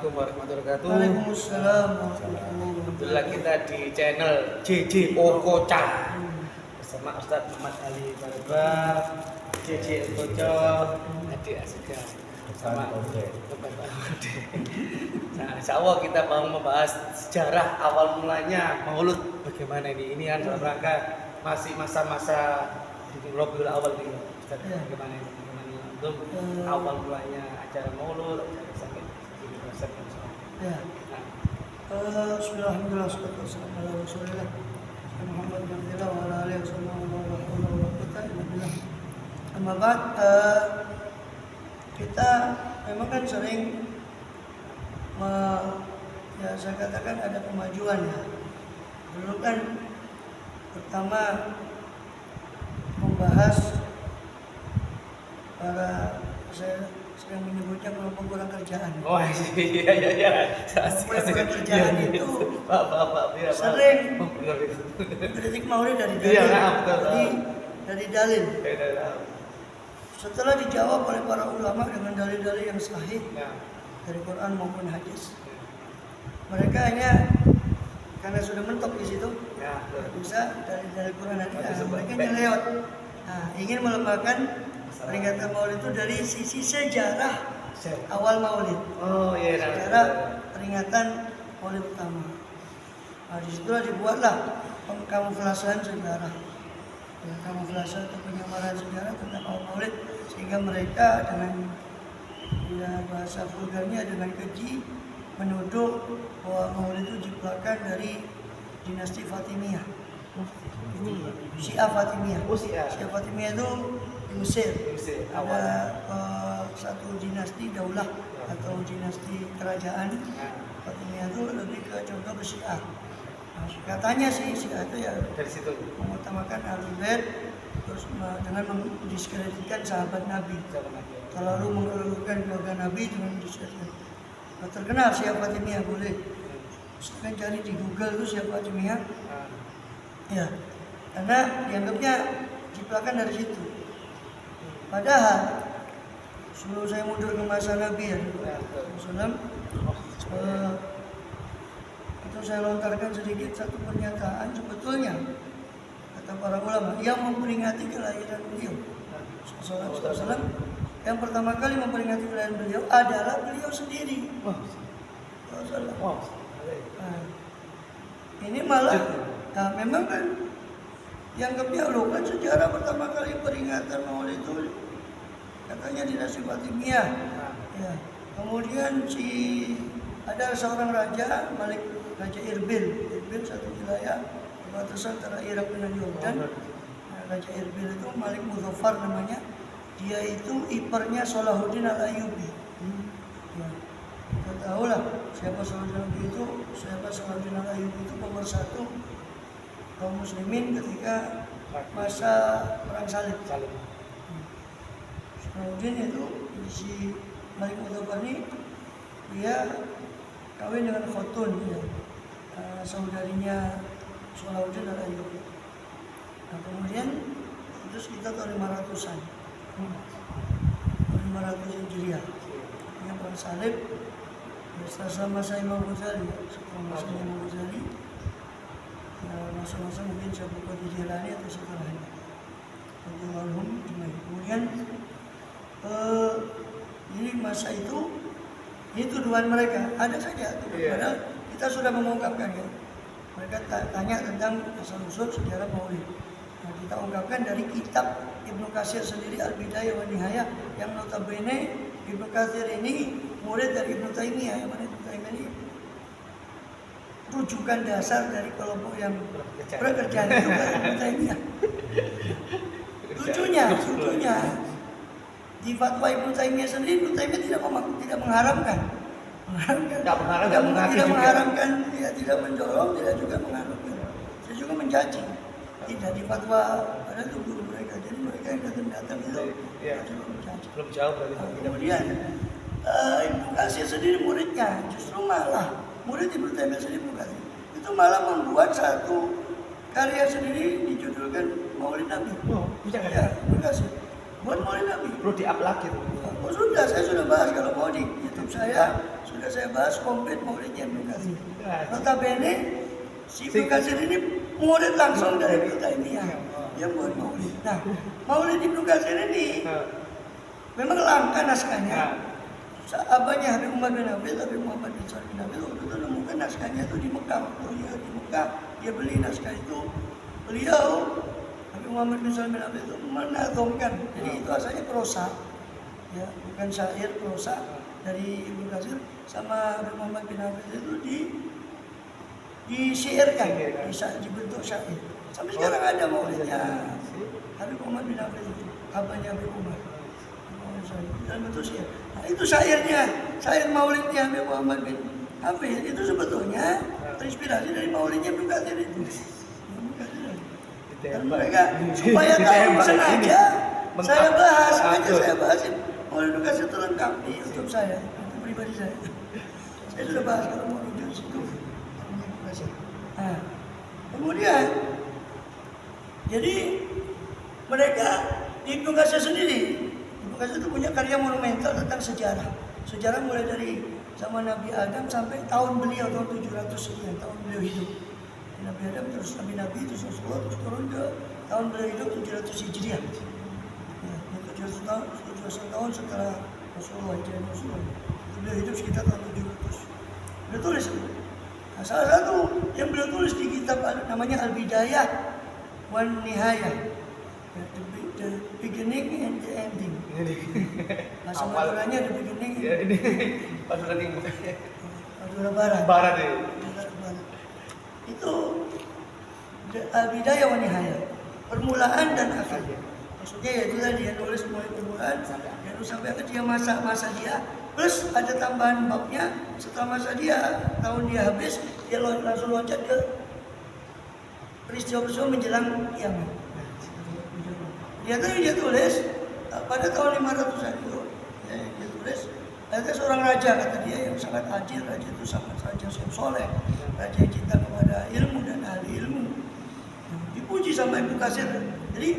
Assalamualaikum warahmatullahi wabarakatuh. Waalaikumsalam warahmatullahi wabarakatuh. Alhamdulillah kita di channel JJ Okocha bersama Ustadz Muhammad Ali Barba, JJ Okocha, Adik Asika bersama Bapak Ode. Nah, insya Allah kita mau membahas sejarah awal mulanya Maulud. Bagaimana ini? Ini kan dalam rangka masih masa-masa Rabiul Awal ini. Ustadz, bagaimana ini? Belum awal mulanya acara Maulud, acara sakit. Ya. Bismillahirrahmanirrahim. Assalamualaikum warahmatullahi wabarakatuh. Muhammad bin Abdullah wa ala alihi wasallam. Amma ba'd, kita memang kan sering ya saya katakan ada kemajuan ya. Dulu kan pertama membahas para saya sering menyebutnya kelompok kurang kerjaan. Oh iya. Kelompok kurang kerjaan itu Pak. sering kritik Maulid dari dalil. Iya, Dari dalil. Setelah dijawab oleh para ulama dengan dalil-dalil yang sahih dari Quran maupun hadis, mereka hanya karena sudah mentok di situ, bisa dari Quran hadis, mereka nyeleot. Nah, ingin melemahkan peringatan Maulid itu dari sisi sejarah awal Maulid. Oh iya. Sejarah peringatan Maulid utama. Nah, disitulah dibuatlah kamuflasan sejarah. Ya, kamuflase atau penyamaran sejarah tentang awal Maulid, sehingga mereka dengan bahasa vulgarnya dengan keji menuduh bahwa Maulid itu jiplakan dari dinasti Fatimiyah. Syiah Fatimiyah. Syiah Fatimiyah itu di Mesir. Ada satu dinasti daulah atau dinasti kerajaan Fatimiyah itu lebih ke contoh ke Syiah. Nah, katanya sih Syiah itu ya Dari situ mengutamakan Ahlul Bait, terus dengan mendiskreditkan sahabat Nabi, terlalu mengeluhkan keluarga Nabi dengan mendiskreditkan. Nah, terkenal Syiah Fatimiyah, boleh sekarang cari di Google itu Syiah Fatimiyah. Ya, karena dianggapnya jiplakan dari situ. Padahal sebelum saya mundur ke masa Nabi ya, itu saya lontarkan sedikit satu pernyataan. Sebetulnya kata para ulama yang memperingati kelahiran beliau SAW, yang pertama kali memperingati kelahiran beliau adalah beliau sendiri. Nah, ini malah memang kan dianggapnya loh kan sejarah pertama kali peringatan Maulid itu katanya dinasti Fatimiyah. Ya. Kemudian ada seorang raja, Raja Irbil satu wilayah perbatasan antara Irak dengan Yordan. Nah, Raja Irbil itu Malik Muzaffar namanya. Dia itu iparnya Salahuddin Al-Ayyubi. Ya. Kita tahu lah siapa Salahuddin Al-Ayyubi itu pemersatu kaum muslimin ketika masa perang salib. Salahuddin itu si Malik Muzaffar ini dia kawin dengan Khotun ya. Saudarinya Salahuddin Al-Ayyubi. Nah, kemudian itu sekitar tahun 500-an. 500 Hijriah. Yang perang salib setelah masa Imam Ghazali, masa-masa mungkin Syekh Qadir Jilani atau setelahnya. Kemudian ini masa itu ini tuduhan mereka ada saja. Padahal kita sudah mengungkapkan ya. Mereka tanya tentang asal-usul sejarah Maulid. Nah, kita ungkapkan dari kitab Ibnu Katsir sendiri Al-Bidayah wa Nihayah, yang notabene Ibnu Katsir ini murid dari Ibnu Taimiyah, yang mana Ibnu Taimiyah ini rujukan dasar dari kelompok yang bekerja itu Ibnu Taimiyah. Lucunya di fatwa Ibnu Taimiyah sendiri, Ibnu Taimiyah tidak mengharamkan, tidak mendorong, tidak juga mengharamkan, tidak juga mencaci. Tidak di fatwa ada tuh guru mereka, jadi mereka yang datang itu cuma mencaci. Belum jauh berarti. Kemudian Ibnu Katsir sendiri muridnya, justru malah murid Ibnu Taimiyah sendiri Ibnu Katsir itu malah membuat satu karya sendiri dijudulkan Maulid Nabi. Ya, Ibnu Katsir buat Maulid Nabi. Perlu di-up lagi tuh. Oh, sudah, saya sudah bahas. Kalau mau di YouTube saya sudah sudah saya bahas komplit maulidnya Ibnu Katsir. Notabene si Ibnu Katsir ini murid langsung dari Ibnu Taimiyah yang buat maulid. Nah, maulid Ibnu Katsir ini memang langka naskahnya. Abahnya Habib Umar bin Abdul, Habib Muhammad bin Sa'id bin Abdul waktu itu menemukan naskahnya itu di Mekah. Waktu dia di Mekah, dia beli naskah itu. Beliau Habib Muhammad bin Sa'id bin Abdul itu menazomkan. Jadi itu asalnya prosa, ya bukan syair, prosa dari Ibnu Katsir sama Habib Muhammad bin Abdul itu disyairkan, dibentuk syair. Sampai sekarang ada maulidnya Habib Muhammad bin Abdul itu, abahnya Habib Umar. Dan betul syair. Nah, itu syairnya, syair maulidnya Habib Muhammad bin Hafid itu sebetulnya terinspirasi dari maulidnya Ibnu Katsir itu. Dan mereka supaya tahu sengaja saya bahas, maulid Ibnu Katsir itu lengkap di YouTube saya, itu pribadi saya. Saya sudah bahas kalau mau rujuk di situ. Nah, kemudian jadi mereka Ibnu Katsir sendiri Katsir itu punya karya monumental tentang sejarah. Sejarah mulai dari zaman Nabi Adam sampai tahun beliau, tahun 700 sekian, tahun beliau hidup. Nabi Adam terus Nabi terus Rasulullah terus turun ke tahun beliau hidup 700 Hijriah. Ya, 700 tahun setelah Rasulullah Rasulullah. Beliau hidup sekitar tahun 700. Beliau tulis. Nah, salah satu yang beliau tulis di kitab namanya Al-Bidayah wan Nihayah. The beginning and the ending. Bahasa Maduranya the beginning. Ya ini Madura Timur. Madura Barat. Barat ya. Itu Al-Bidayah wa Nihayah. Permulaan dan akhir. Maksudnya ya itu tadi dia nulis mulai permulaan dan sampai akhir dia masa dia. Plus ada tambahan babnya setelah masa dia tahun dia habis dia langsung loncat ke peristiwa-peristiwa menjelang kiamat. Dia tulis pada tahun 500-an itu, ya, dia tulis ada seorang raja kata dia yang sangat adil, raja itu sangat raja yang soleh, raja yang cinta kepada ilmu dan ahli ilmu. Dipuji sama Ibnu Katsir. Jadi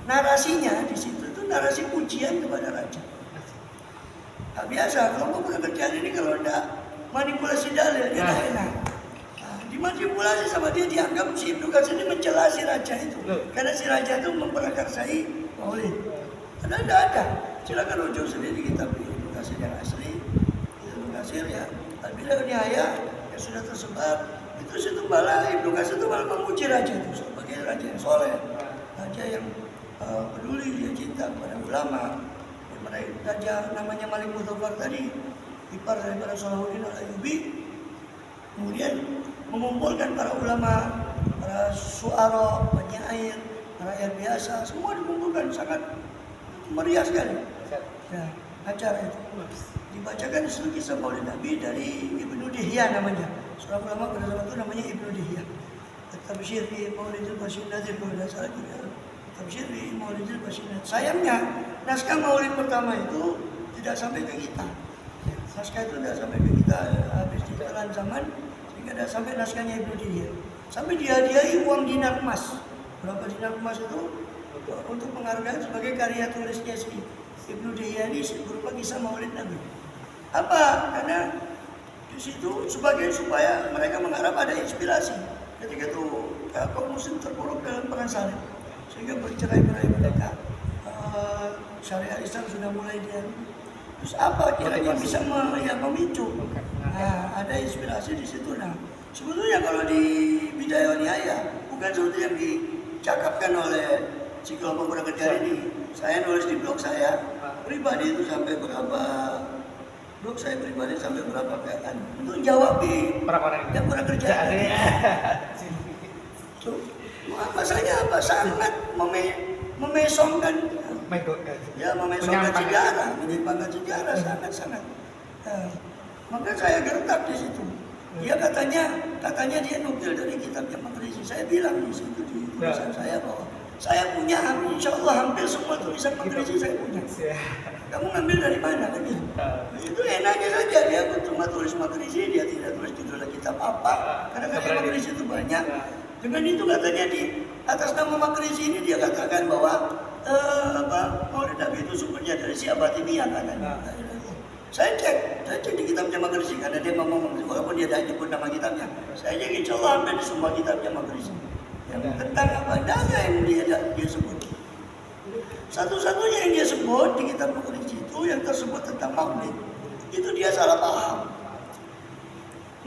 narasinya di situ itu narasi pujian kepada raja. Nah, biasa kelompok pekerjaan ini kalau tidak manipulasi dalil dia tidak enak. Dimanipulasi sama dia dianggap si Ibnu Katsir ini mencela si raja itu. Karena si raja itu memperakarsai maulid. Karena tidak ada. Silakan rujuk sendiri di kitab Ibnu Katsir yang asli. Ibnu Katsir ya, Al-Bidayah Nihayah yang sudah tersebar. Itu situ malah Ibnu Katsir itu malah memuji raja itu sebagai raja yang soleh, raja yang peduli, dia cinta kepada ulama. Raja namanya Malik Mudzaffar tadi, ipar daripada Salahuddin Al-Ayyubi. Kemudian mengumpulkan para ulama, para syu'ara, penyair, rakyat biasa, semua dikumpulkan sangat meriah sekali. Ya, acara itu dibacakan seluruh kisah Maulid Nabi dari Ibnu Dihya namanya. Seorang ulama pada zaman itu namanya Ibnu Dihya. Tabsyir fi Maulidil Bashir Nadir kalau tidak salah juga. Tabsyir fi Maulidil Bashir Nadir. Sayangnya naskah Maulid pertama itu tidak sampai ke kita. Naskah itu tidak sampai ke kita habis di telan zaman. Tidak sampai naskahnya Ibnu Dihya. Sampai dihadiahi uang dinar emas. Berapa dinar emas itu? Untuk penghargaan sebagai karya tulisnya si Ibnu Dihya ini berupa kisah Maulid Nabi. Apa? Karena di situ sebagai supaya mereka mengharap ada inspirasi. Ketika itu kaum muslim terpuruk dalam perang salib, sehingga bercerai-berai mereka. Syariat Islam sudah mulai dia. Terus apa kiranya bisa memicu? Nah, ada inspirasi di situ. Nah, sebetulnya kalau di Bidayah Nihayah bukan sesuatu yang dicakapkan oleh si kelompok pekerja ini. Saya nulis di blog saya pribadi itu sampai berapa? Blog saya pribadi sampai berapa kan? Untuk jawab di yang kurang kerjaan. Masanya apa? Sangat memesongkan. Ya, memesongkan sejarah, menyimpangkan sejarah sangat-sangat. Maka saya gertak di situ. Dia katanya dia nukil dari kitab yang Makrisi. Saya bilang di situ di tulisan saya bahwa saya punya, insya Allah hampir semua tulisan Makrisi saya punya. Kamu ngambil dari mana kan ya? Itu enaknya saja dia cuma tulis Makrisi, dia tidak tulis judul kitab apa. Karena karya Makrisi itu banyak. Dengan itu katanya di atas nama Makrisi ini dia katakan bahwa Maulid Nabi itu sumbernya dari Syiah Fatimiyah katanya. Saya cek di kitabnya Maghrizi, karena dia ngomong, walaupun dia tidak nyebut nama kitabnya. Saya cek insya Allah hampir di semua kitabnya Maghrizi. Yang tentang apa? Tidak ada yang dia sebut. Satu-satunya yang dia sebut di kitab Maghrizi itu yang tersebut tentang Maulid. Itu dia salah paham.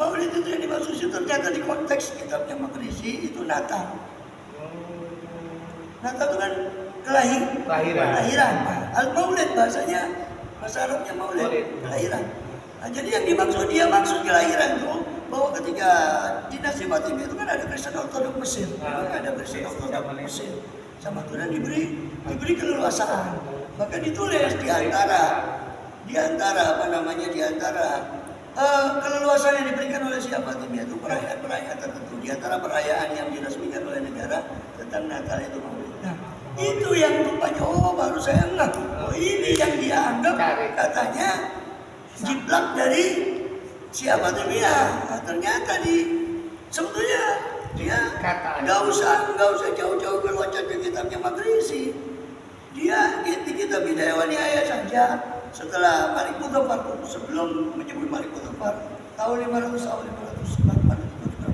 Maulid itu yang dimaksud itu ternyata di konteks kitabnya Maghrizi itu Natal. Natal itu kan kelahiran. Al-Maulid bahasanya, bahasa Arabnya Maulid, kelahiran. Nah, jadi yang dimaksud, dia maksud kelahiran itu bahwa ketika dinasti Fatimiyah itu kan ada Kristen Ortodok Mesir, ada Kristen Ortodok Mesir, sama Tuhan diberi keleluasaan. Bahkan ditulis di antara keleluasaan yang diberikan oleh Syiah Fatimiyah itu perayaan-perayaan tertentu. Di antara perayaan yang diresmikan oleh negara tentang Natal itu Maulid. Nah, itu yang rupanya, baru saya enggak. Ini yang dianggap katanya jiplak dari Syiah Fatimiyah. Nah, ternyata sebetulnya dia nggak usah jauh-jauh meloncat ke kitabnya Maghrizi. Dia di kitab Bidayah wa Nihayah saja setelah Malik Muzaffar, sebelum menyebut Malik Muzaffar tahun 500 awal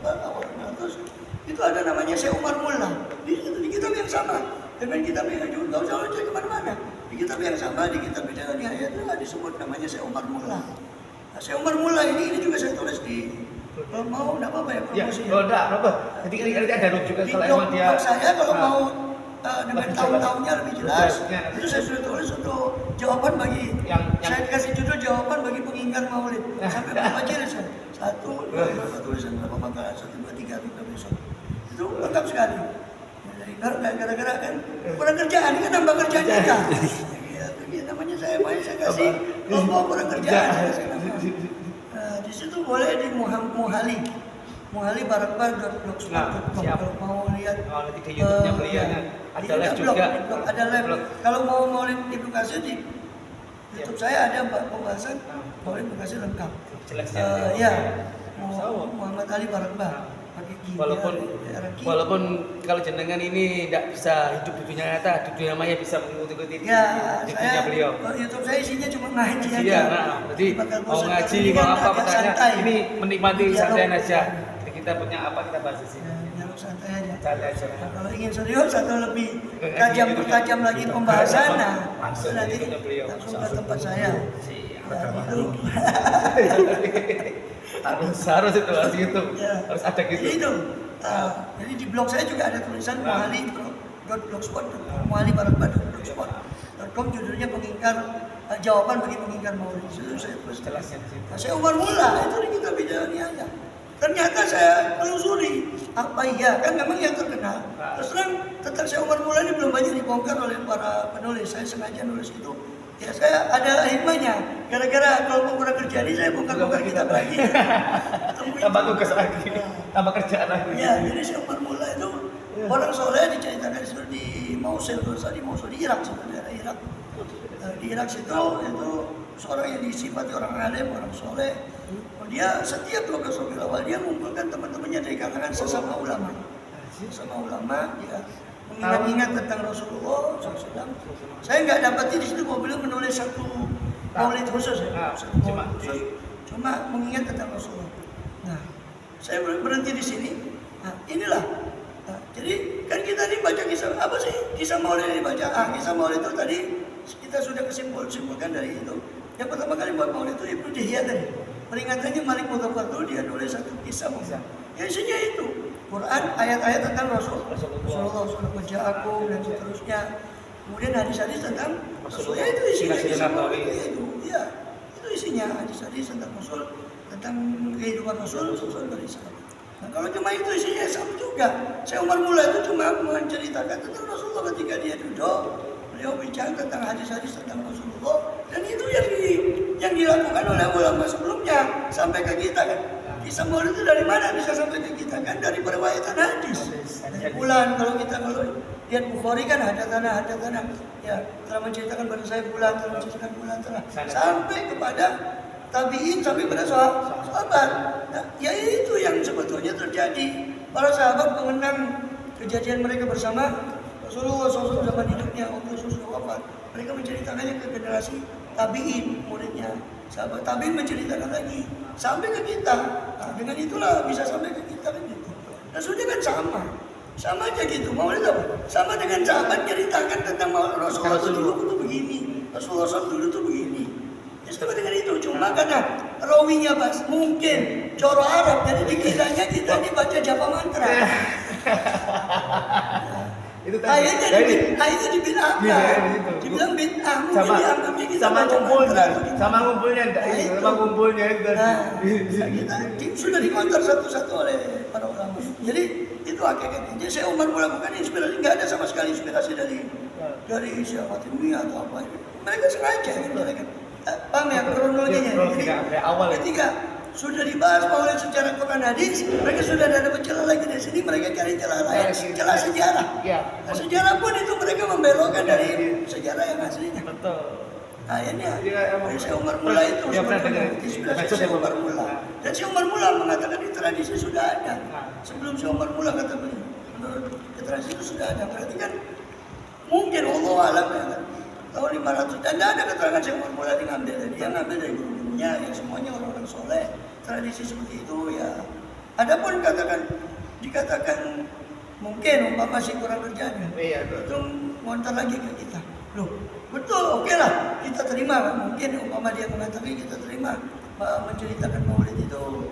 500 itu ada namanya Syekh Umar Mullah di kitab yang sama dengan kitab yang juga nggak usah cek kemana-mana. Di kitab yang sama, di kitab Bidayah wa Nihayah itu disebut namanya Syekh Umar Mullah. Nah, Syekh Umar Mullah ini juga saya tulis di, kalau mau enggak apa-apa ya promosi. Ya, enggak apa-apa. Nanti ada rujukan kalau emang dia. Saya kalau mau dengan tahun-tahunnya lebih jelas, itu saya sudah tulis untuk jawaban bagi saya dikasih judul jawaban bagi pengingkar Maulid. Sampai berapa jilid saya? 1, 2, tulisan berapa makalah, 1, 2, 3 besok. Itu lengkap sekali. Gara-gara kan kurang kerjaan, ini kan nambah kerjaan kita. Ya, namanya saya kasih mau kurang kerjaan. Di situ boleh di Muhali barakbar.blogspot.com kalau mau lihat nanti di YouTube-nya beliau ada live juga. Ada live. Kalau mau lihat edukasi di YouTube saya ada pembahasan Maulid Bekasi lengkap. Jelasnya. Ya. Muhammad Ali Barakbar. Walaupun kalau jenengan ini tidak bisa hidup di dunia nyata, di dunia maya bisa mengikuti YouTube-nya beliau. YouTube saya isinya cuma ngaji aja. Iya, jadi mau ngaji, mau apa katanya, ini menikmati santai aja. Jadi kita punya apa kita bahas di sini. Dialog santai aja. Santai aja. Kalau ingin serius atau lebih tajam lagi pembahasan, nanti langsung ke tempat saya. Harus itu harus ada gitu. Itu. Jadi di blog saya juga ada tulisan muhali.blogspot.com judulnya jawaban bagi pengingkar Maulid. Itu saya tulis. Saya Umar Mullah itu di kitab Bidayah wa Nihayah. Ternyata saya telusuri apa iya kan memang yang terkenal. Terus terang tentang saya Umar Mullah ini belum banyak dibongkar oleh para penulis. Saya sengaja nulis itu. Ya saya ada hikmahnya. Gara-gara kalau mau kurang kerja ini saya bongkar kitab lagi. Tambah tugas lagi, tambah kerjaan lagi. Ya, jadi Syekh Umar Mullah itu orang soleh diceritakan di Mosul, di Irak sebenarnya Irak. Di Irak itu seorang yang disifati orang alim, orang soleh. Dia setiap 12 Rabiul Awal dia mengumpulkan teman-temannya dari kalangan sesama ulama. Dia mengingat tentang Rasulullah SAW. Saya nggak dapati di situ bahwa beliau menulis satu maulid khusus ya. Cuma mengingat tentang Rasulullah. Nah, saya berhenti di sini. Nah, inilah. Jadi kan kita ini baca kisah apa sih? Kisah maulid ini dibaca. Kisah maulid itu tadi kita sudah simpulkan dari itu. Yang pertama kali buat maulid itu Ibnu Dihya tadi. Peringatannya Malik Muzaffar itu dia nulis satu kisah. Ya isinya itu. Quran, ayat-ayat tentang Rasulullah SAW, dan seterusnya. Kemudian hadis-hadis tentang Rasul. Ya itu isinya kisah maulid itu. Ya, itu isinya hadis-hadis tentang Rasul, tentang kehidupan Rasul dari sahabat. Nah kalau cuma itu isinya sama juga. Saya Umar Mullah itu cuma menceritakan tentang Rasulullah ketika dia duduk. Beliau bicara tentang hadis-hadis tentang Rasulullah. Dan itu yang dilakukan oleh ulama sebelumnya sampai ke kita kan. Kisah maulid itu dari mana bisa sampai ke kita kan? Dari periwayatan hadis. Dari bulan kalau lihat Bukhari kan ada tanah. Ya telah menceritakan pada saya bulan, telah menceritakan bulan telah sampai kepada tabiin sampai pada sahabat. Nah, ya itu yang sebetulnya terjadi. Para sahabat mengenang kejadian mereka bersama Rasulullah SAW zaman hidupnya waktu Rasulullah wafat. Mereka menceritakannya ke generasi tabiin muridnya. Sahabat tabiin menceritakan lagi sampai ke kita. Nah, dengan itulah bisa sampai ke kita kan gitu. Nah sudah kan sama aja gitu. Mau lihat apa? Sama dengan sahabat ceritakan tentang Rasulullah dulu tuh begini, Rasulullah dulu tuh begini. Ya sama dengan itu. Cuma karena rawinya pas mungkin coro Arab, jadi dikiranya kita dibaca japa mantra. Itu tadi. Akhirnya dibid'ahkan. Dibilang bid'ah, mungkin dianggapnya kita sama baca ngumpulnya, mantra. sama ngumpulnya itu tadi. Nah, kita sudah dikonter satu-satu oleh para ulama. Jadi itu hakikatnya. Jadi saya Umar Mula bukan inspirasi, nggak ada sama sekali inspirasi dari Syekh Fatimiyah atau apa. Mereka sengaja mereka. Paham ya kronologinya? Dari awal. Ketika sudah dibahas Maulid secara Quran hadis, mereka sudah ada celah lagi dari sini, mereka cari celah lain, celah sejarah. Nah, sejarah pun itu mereka membelokkan dari sejarah yang aslinya. Betul. Akhirnya Syekh Umar Mula itu inspirasi Syekh Umar Mula. Dan Syekh Umar Mula mengatakan di tradisi sudah ada. Sebelum Syekh Umar Mula kata beliau, di tradisi itu sudah ada. Berarti kan mungkin Allah alam ya kan. Tahun 500 dan ada keterangan Syekh Umar Mula diambil dari dia ngambil dari gurunya yang semuanya orang-orang soleh. Tradisi seperti itu ya. Adapun dikatakan mungkin umpama masih kurang kerjanya. Iya, itu ngontar lagi ke kita. Loh, betul, oke lah, kita terima. Mungkin umpama dia mengatakan kita terima menceritakan Maulid itu,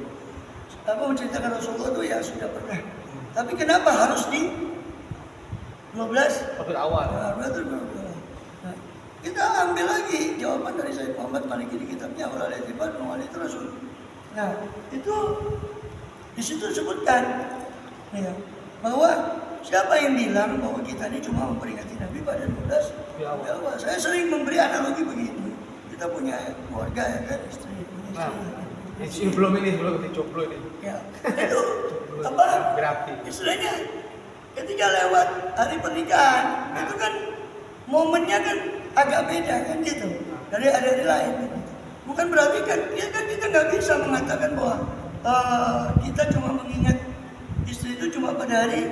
menceritakan Rasulullah itu ya sudah pernah. Tapi kenapa harus di 12? Waktu awal. Nah, kita ambil lagi jawaban dari Sayyid Muhammad Maliki di kitabnya Awal Al-Itibar Maulid Rasul. Nah, itu di situ disebutkan ya, bahwa siapa yang bilang bahwa kita ini cuma memperingati Nabi pada 12 awal. Saya sering memberi analogi begini. Kita punya keluarga ya kan, istri. Sebelum dicoblo ini. Ya, itu apa? Istilahnya ketika lewat hari pernikahan, itu kan momennya kan agak beda kan gitu dari hari-hari lain. Bukan berarti kan, kita nggak bisa mengatakan bahwa kita cuma mengingat istri itu cuma pada hari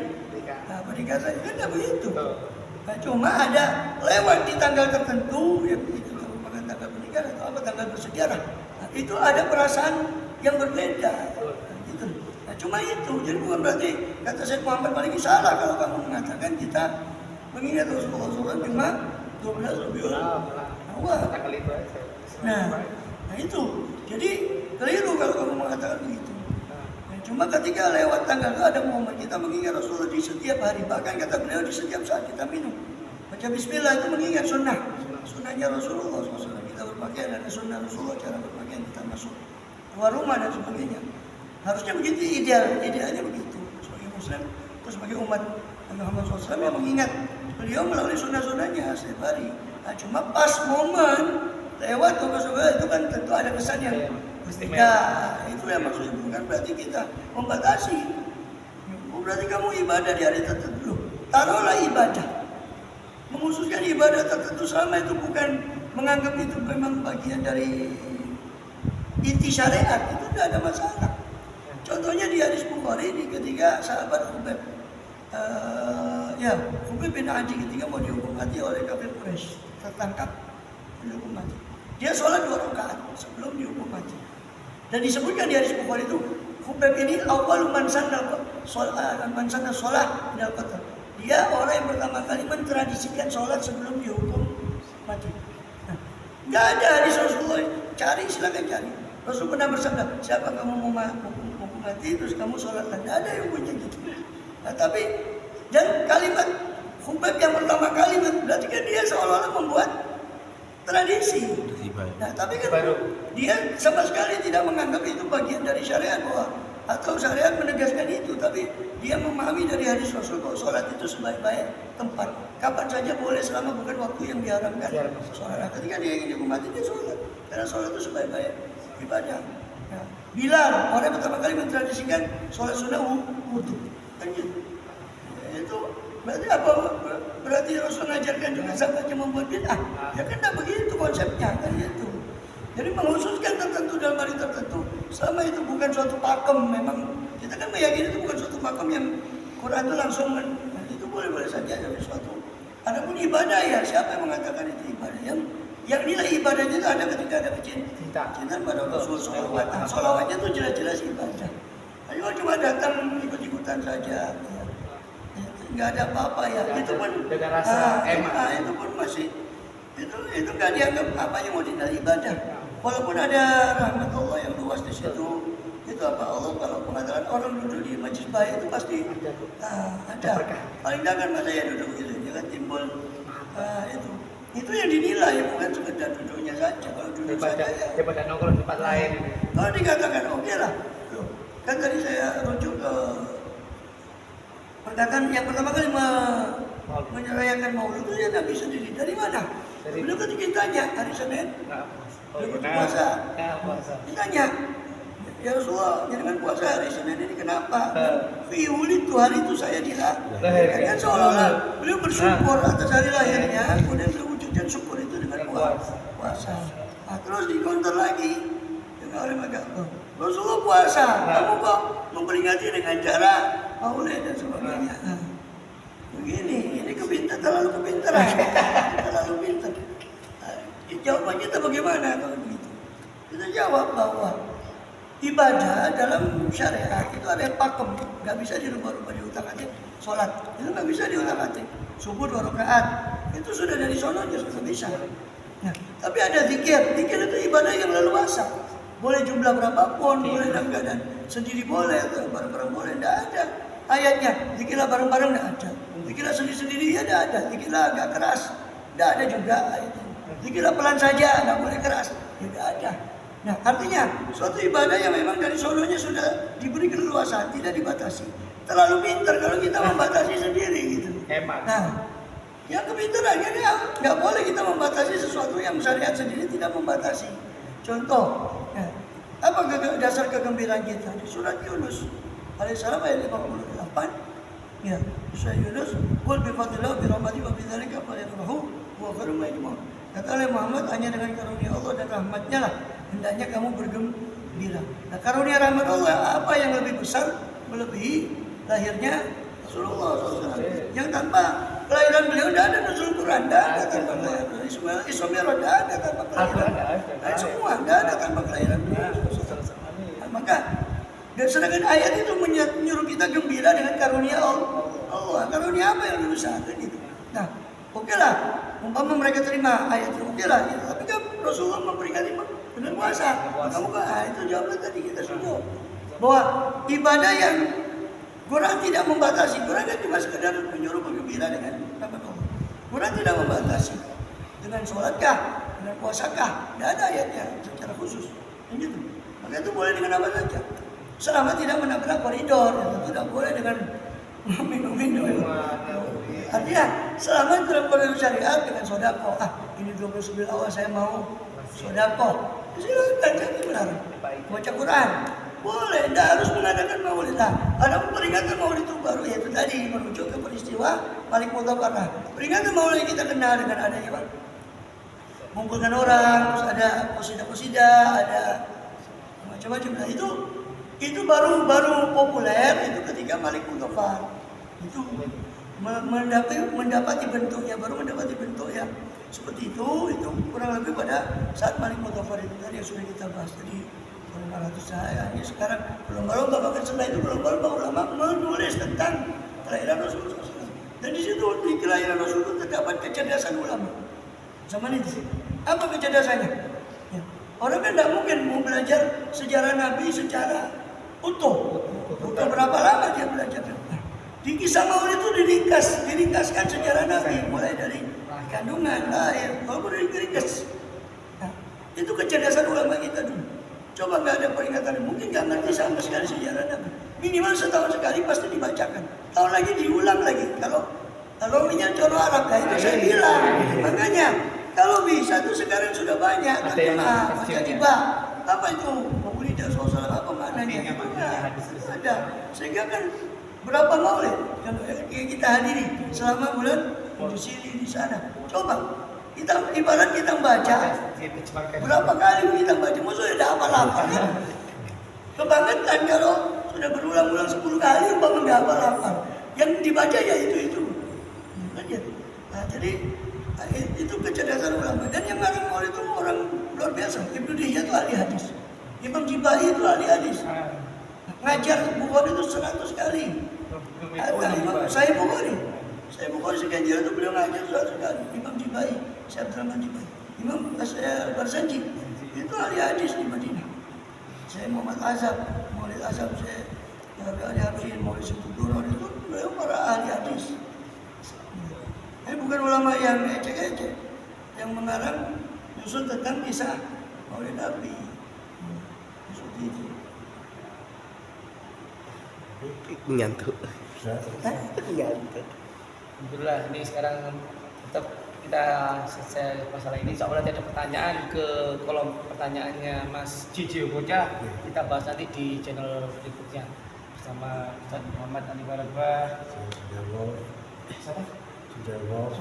pernikahan saja, kan nggak begitu. Nah, cuma ada lewat di tanggal tertentu yang itu merupakan tanggal pernikahan atau apa tanggal bersejarah. Nah, itu ada perasaan yang berbeda. Gitu. Nah, cuma itu. Jadi bukan berarti kata Syekh Muhammad Maliki salah kalau kamu mengatakan kita mengingat Rasulullah cuma 12 Rabiul Awal. Nah itu. Jadi keliru kalau kamu mengatakan begitu. Nah, cuma ketika lewat tanggal itu ada momen kita mengingat Rasulullah di setiap hari. Bahkan kata beliau di setiap saat kita minum. Baca bismillah itu mengingat sunnah. Sunnahnya Rasulullah SAW. Kita berpakaian ada sunnah Rasulullah, cara berpakaian kita masuk keluar rumah dan sebagainya. Harusnya begitu idealnya begitu. Sebagai Muslim, atau sebagai umat Muhammad SAW yang mengingat beliau melalui sunnah-sunnahnya setiap hari. Nah, cuma pas momen lewat itu kan tentu ada kesan yang istimewa. Ya, itu yang maksudnya bukan berarti kita membatasi. Berarti kamu ibadah di hari tertentu. Taruhlah ibadah. Mengkhususkan ibadah tertentu sama itu bukan menganggap itu memang bagian dari inti syariat, itu tidak ada masalah. Contohnya di hadis Bukhari ini ketika sahabat Khubayb bin Adi ketika mau dihukum mati oleh kafir Quraisy, tertangkap dihukum mati. Dia sholat 2 rakaat sebelum dihukum mati. Dan disebutkan di hadis Bukhari itu Khubayb ini awal man sanna sholat minal qatl. Dia orang yang pertama kali mentradisikan sholat sebelum dihukum mati. Nah, nggak ada hadis Rasulullah, silakan cari. Rasul pernah bersabda, siapa kamu mau hukum mati terus kamu sholat, tidak ada yang punya gitu. Nah, tapi dan kalimat Khubayb yang pertama kali berarti kan dia seolah-olah membuat tradisi. Nah, tapi kan dia sama sekali tidak menganggap itu bagian dari syariat bahwa atau syariat menegaskan itu, tapi dia memahami dari hadis Rasul bahwa sholat itu sebaik-baik tempat. Kapan saja boleh selama bukan waktu yang diharamkan. Sholat. Ketika dia ingin dihukum mati dia sholat, karena sholat itu sebaik-baik ibadah. Nah, Bilal orang yang pertama kali mentradisikan sholat sunnah wudu. Kan gitu. Itu berarti apa? Berarti Rasul mengajarkan juga sampai membuat bid'ah. Ya kan tidak begitu konsepnya kan gitu. Jadi mengkhususkan tertentu dalam hari tertentu, selama itu bukan suatu pakem, memang kita kan meyakini itu bukan suatu pakem yang Quran itu langsung, itu boleh-boleh saja dari suatu. Adapun ibadah ya siapa yang mengatakan itu ibadah yang Yang nilai ibadahnya itu ada ketika ada cinta pada Rasul Sholawat. Nah, sholawatnya itu jelas-jelas ibadah. Ayo cuma datang ikut-ikutan saja, ya. Nggak ada apa-apa ya. Itu pun dengan rasa emak. Itu pun masih itu nggak dianggap apa yang mau dinilai ibadah. Walaupun ada rahmat Allah yang luas di situ. Itu apa Allah kalau mengatakan orang duduk di majlis baik itu pasti ada. Paling tidak kan masa ya duduk gitu, dia kan timbul itu yang dinilai, bukan sekedar duduknya saja. Kalau duduk saja ya daripada nongkrong di tempat lain. Kalau dikatakan oke lah, loh, kan tadi saya rujuk ke perkataan yang pertama kali menyerayakan maulid itu ya Nabi sendiri. Dari mana? Beliau ketika ditanya hari Senin, beliau puasa. Ditanya, ya Rasulullah, jangan puasa hari Senin ini kenapa? Fiulit tuh hari itu saya dilahirkan. Kan seolah-olah beliau bersyukur atas hari lahirnya, kemudian beliau wujudkan syukur itu dengan puasa. Nah, terus dikonter lagi dengan orang agama. Rasulullah puasa, kamu kok memperingati dengan cara maulid dan sebagainya. Begini, ini terlalu kepintaran, terlalu pintar. Jawaban kita bagaimana kalau begitu? Kita jawab bahwa ibadah dalam syariat itu ada pakem, nggak bisa dirubah-rubah diutak-atik. Sholat itu nggak bisa diutak-atik. Subuh 2 rakaat itu sudah dari sononya sudah bisa. Nah, tapi ada zikir itu ibadah yang leluasa. Boleh jumlah berapapun, boleh dalam keadaan sendiri boleh, atau bareng-bareng boleh, tidak ada ayatnya. Zikirlah bareng-bareng tidak ada. Zikirlah sendiri-sendiri ya tidak ada. Zikirlah agak keras, tidak ada juga ayatnya. Zikirlah pelan saja, tidak boleh keras, tidak ada. Nah, artinya suatu ibadah yang memang dari sononya sudah diberi keleluasaan, tidak dibatasi. Terlalu pintar kalau kita membatasi sendiri gitu. Nah, yang kepintarannya nggak boleh kita membatasi sesuatu yang syariat sendiri tidak membatasi. Contoh, apa dasar kegembiraan kita di surat Yunus alaihissalam ayat 58. Ya, surat Yunus, "Qul bi fadlillah bi rahmatihi wa bi dzalika falyafrahu wa khairun mimma yajma'un." Kata oleh Muhammad, hanya dengan karunia Allah dan rahmatnya lah hendaknya kamu bergembira. Nah, karunia rahmat Allah apa yang lebih besar melebihi lahirnya Rasulullah SAW? Yang tanpa kelahiran beliau tidak ada nuzul Quran, tidak ada tanpa kelahiran Isra Mi'raj, tidak ada tanpa kelahiran. Semua tidak ada tanpa kelahiran beliau. Nah, maka dan sedangkan ayat itu menyuruh kita gembira dengan karunia Allah. Karunia apa yang lebih besar gitu. Nah, oke lah, umpama mereka terima ayat itu, oke lah. Gitu. Tapi kan Rasulullah memperingati benar puasa. Kamu kan itu jawabnya tadi kita sudah bahwa ibadah yang Quran tidak membatasi. Quran kan cuma sekedar menyuruh bergembira dengan rahmat Allah. Quran tidak membatasi dengan sholatkah, dengan puasakah. Tidak ada ayatnya secara khusus. Dan gitu. Maka itu boleh dengan apa saja. Selama tidak menabrak koridor, itu tidak boleh dengan minum-minum. Artinya selama dalam koridor syariat dengan sodako. Ini 29 awal saya mau sodako. Silakan, jadi benar. Baca Quran. Boleh, tidak harus mengadakan maulid. Nah, ada peringatan maulid itu baru yaitu tadi merujuk ke peristiwa Malik Mutabarrah. Peringatan maulid kita kenal dengan adanya Pak. Mengumpulkan orang, terus ada qasidah, ada macam-macam. Nah, itu baru populer itu ketika Malik Mutabarrah. Itu mendapati bentuknya, baru mendapati bentuk yang seperti itu kurang lebih pada saat Malik Mutabarrah itu tadi yang sudah kita bahas tadi. 500 saya ini sekarang berlomba-lomba, bahkan setelah itu berlomba-lomba ulama menulis tentang kelahiran Rasulullah SAW. Dan di situ di kelahiran Rasulullah terdapat kecerdasan ulama zaman itu. Apa kecerdasannya? Ya. Orang kan tidak mungkin mau belajar sejarah Nabi secara utuh. Berapa lama dia belajar? Nah, di kisah Maulid itu diringkaskan sejarah Nabi mulai dari kandungan, lahir, walaupun diringkas. Nah, itu kecerdasan ulama kita dulu. Coba nggak ada peringatan, mungkin nggak ngerti sama sekali sejarah Nabi. Minimal setahun sekali pasti dibacakan. Tahun lagi diulang lagi. Kalau minyak coro Arab, nah itu saya bilang. Makanya kalau bisa tuh sekarang sudah banyak. Tapi baca tiba. Apa itu? Maulid Rasulullah apa maknanya? Ada. Sehingga kan berapa maulid yang kita hadiri selama bulan di sini di sana. Coba. Ibarat kita membaca, berapa kali kita baca, maksudnya tidak hafal-hafal kan? Kebangetan kalau sudah berulang-ulang 10 kali, umpama nggak hafal-hafal. Yang dibaca ya itu. Nah, jadi Itu kecerdasan ulama. Dan yang ngarang maulid itu orang luar biasa. Ibnu Dihya itu ahli hadis. Imam Jibai itu ahli hadis. Ngajar Bukhari itu 100 kali. Saya Bukhari sekian itu beliau ngajar 100 kali. Imam Jibai, saya Abdurrahman Jibai. Imam Barzanji itu ahli hadis di Madinah. Saya Muhammad Azab, Maulid Azab saya ahli hadis, Maulid Situduron itu beliau para ahli hadis. Bukan ulama yang ecek-ecek, yang mengarang nyusun tentang kisah Maulid Nabi. Seperti itu. Nyantuk. Alhamdulillah ini sekarang tetap kita selesai masalah ini. Insya Allah nanti ada pertanyaan ke kolom pertanyaannya Mas Cici Bocah. Kita bahas nanti di channel berikutnya bersama Ustaz Muhammad Ali Barabah. Siapa? Sujawo.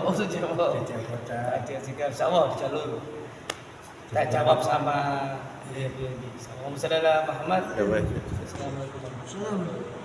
Oh Sujawo. Ada juga. Insya Allah di jalur. Kita jawab sama beliau-beliau ini. Assalamualaikum warahmatullahi wabarakatuh. Assalamualaikum warahmatullahi wabarakatuh.